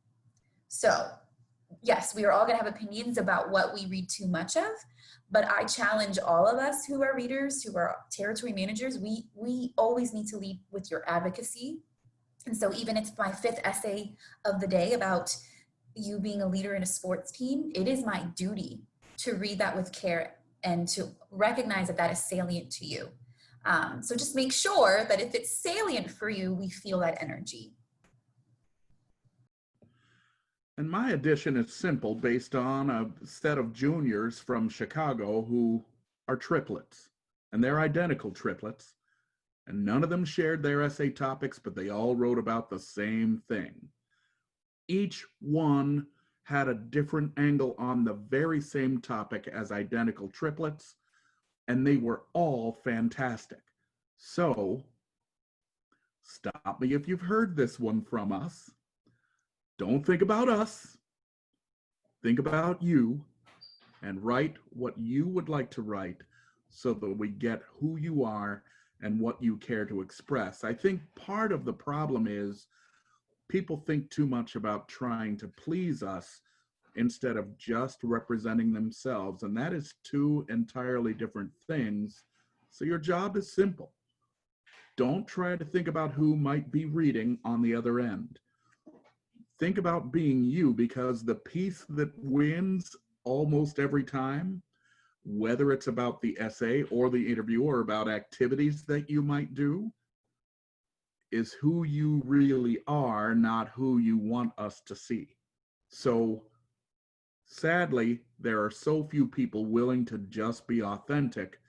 So yes, we are all going to have opinions about what we read too much of, but I challenge all of us who are readers, who are territory managers, we always need to lead with your advocacy. And so even if it's my 5th essay of the day about you being a leader in a sports team, it is my duty to read that with care and to recognize that that is salient to you. So just make sure that if it's salient for you, we feel that energy. And my addition is simple, based on a set of juniors from Chicago who are triplets, and they're identical triplets, and none of them shared their essay topics, but they all wrote about the same thing. Each one had a different angle on the very same topic as identical triplets, and they were all fantastic. So, stop me if you've heard this one from us. Don't think about us. Think about you and write what you would like to write so that we get who you are and what you care to express. I think part of the problem is people think too much about trying to please us instead of just representing themselves. And that is 2 entirely different things. So your job is simple. Don't try to think about who might be reading on the other end. Think about being you, because the piece that wins almost every time, whether it's about the essay or the interview or about activities that you might do, is who you really are, not who you want us to see. So sadly, there are so few people willing to just be authentic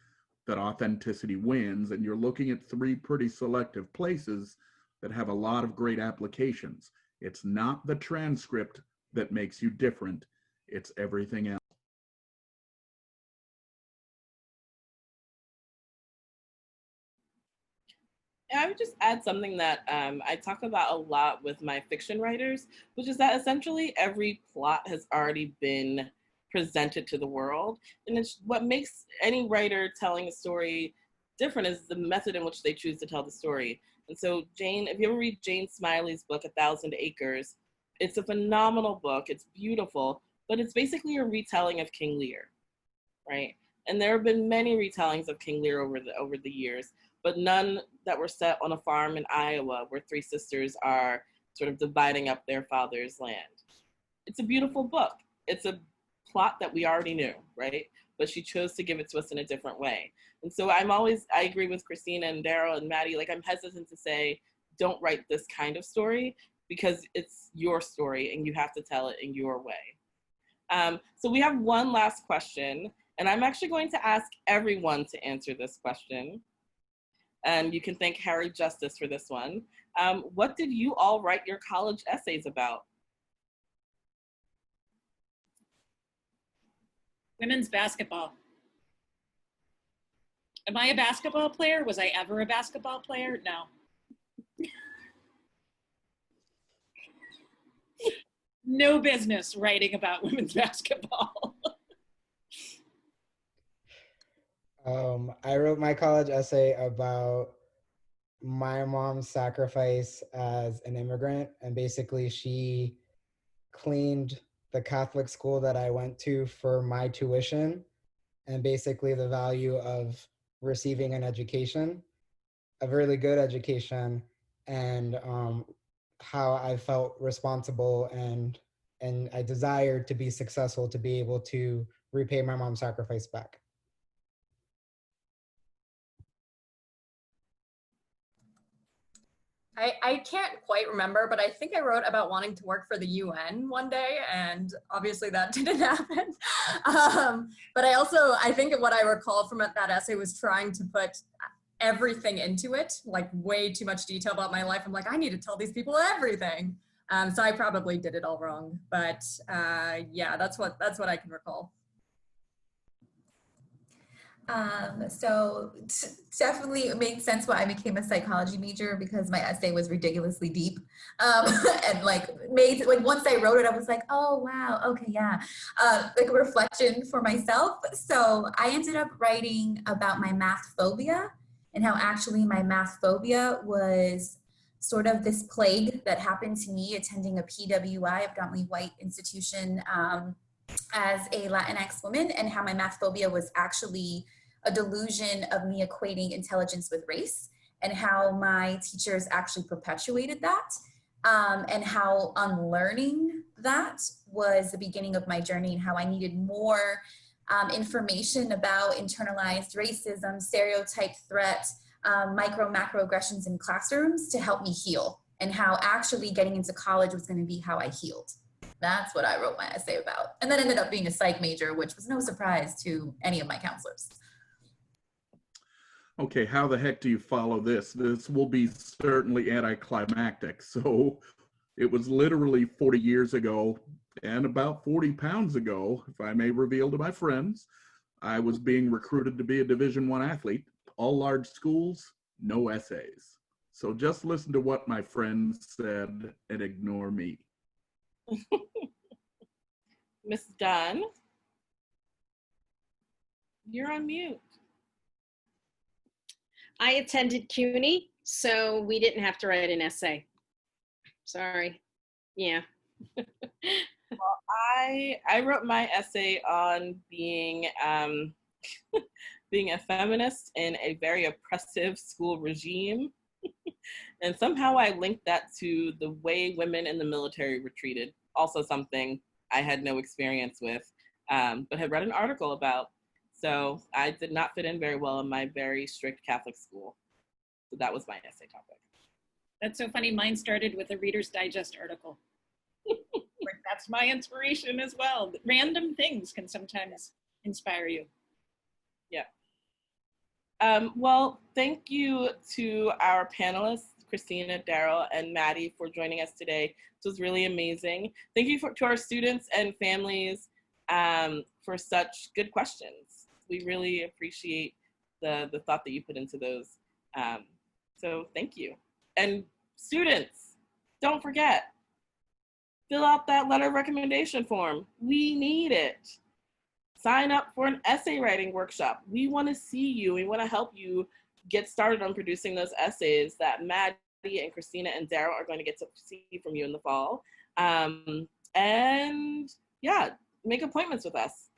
that authenticity wins, and you're looking at 3 pretty selective places that have a lot of great applications. It's not the transcript that makes you different, it's everything else. And I would just add something that I talk about a lot with my fiction writers, which is that essentially every plot has already been presented to the world. And it's what makes any writer telling a story different is the method in which they choose to tell the story. And so Jane, if you ever read Jane Smiley's book, 1,000 Acres, it's a phenomenal book. It's beautiful, but it's basically a retelling of King Lear, right? And there have been many retellings of King Lear over the years, but none that were set on a farm in Iowa where 3 sisters are sort of dividing up their father's land. It's a beautiful book. It's a plot that we already knew, right? But she chose to give it to us in a different way. And so I agree with Christina and Daryl and Maddie, like I'm hesitant to say, don't write this kind of story because it's your story and you have to tell it in your way. So we have one last question, and I'm actually going to ask everyone to answer this question. And you can thank Harry Justice for this one. What did you all write your college essays about? Women's basketball. Am I a basketball player? Was I ever a basketball player? No. No business writing about women's basketball. I wrote my college essay about my mom's sacrifice as an immigrant, and basically she cleaned the Catholic school that I went to for my tuition, and basically the value of receiving an education, a really good education, and how I felt responsible and I desired to be successful to be able to repay my mom's sacrifice back. I can't quite remember, but I think I wrote about wanting to work for the UN one day, and obviously that didn't happen. But I think what I recall from that essay was trying to put everything into it, like way too much detail about my life. I'm like, I need to tell these people everything. So I probably did it all wrong, but yeah, that's what I can recall. So definitely it made sense why I became a psychology major, because my essay was ridiculously deep. And like once I wrote it, I was like, oh wow, okay, yeah. Like a reflection for myself. So I ended up writing about my math phobia, and how actually my math phobia was sort of this plague that happened to me attending a PWI, a predominantly white institution, as a Latinx woman, and how my math phobia was actually a delusion of me equating intelligence with race, and how my teachers actually perpetuated that, and how unlearning that was the beginning of my journey, and how I needed more information about internalized racism, stereotype threat, micro macro aggressions in classrooms to help me heal, and how actually getting into college was going to be how I healed. That's what I wrote my essay about. And then ended up being a psych major, which was no surprise to any of my counselors. Okay, how the heck do you follow this? This will be certainly anticlimactic. So it was literally 40 years ago and about 40 pounds ago, if I may reveal to my friends, I was being recruited to be a Division I athlete. All large schools, no essays. So just listen to what my friends said and ignore me. Miss Dunn, you're on mute. I attended CUNY, so we didn't have to write an essay. Sorry. Yeah. Well, I wrote my essay on being being a feminist in a very oppressive school regime. And somehow I linked that to the way women in the military were treated. Also something I had no experience with, but had read an article about. So I did not fit in very well in my very strict Catholic school. So that was my essay topic. That's so funny. Mine started with a Reader's Digest article. That's my inspiration as well. Random things can sometimes inspire you. Yeah. Well, thank you to our panelists, Christina, Daryl, and Maddie, for joining us today. This was really amazing. Thank you to our students and families for such good questions. We really appreciate the thought that you put into those. So thank you. And students, don't forget, fill out that letter of recommendation form. We need it. Sign up for an essay writing workshop. We want to see you. We want to help you get started on producing those essays that Maddie and Christina and Daryl are going to get to see from you in the fall. And yeah, make appointments with us.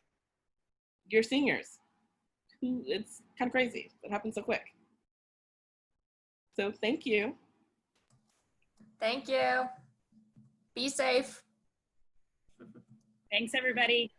You're seniors. It's kind of crazy. It happens so quick. So thank you. Thank you. Be safe. Thanks, everybody.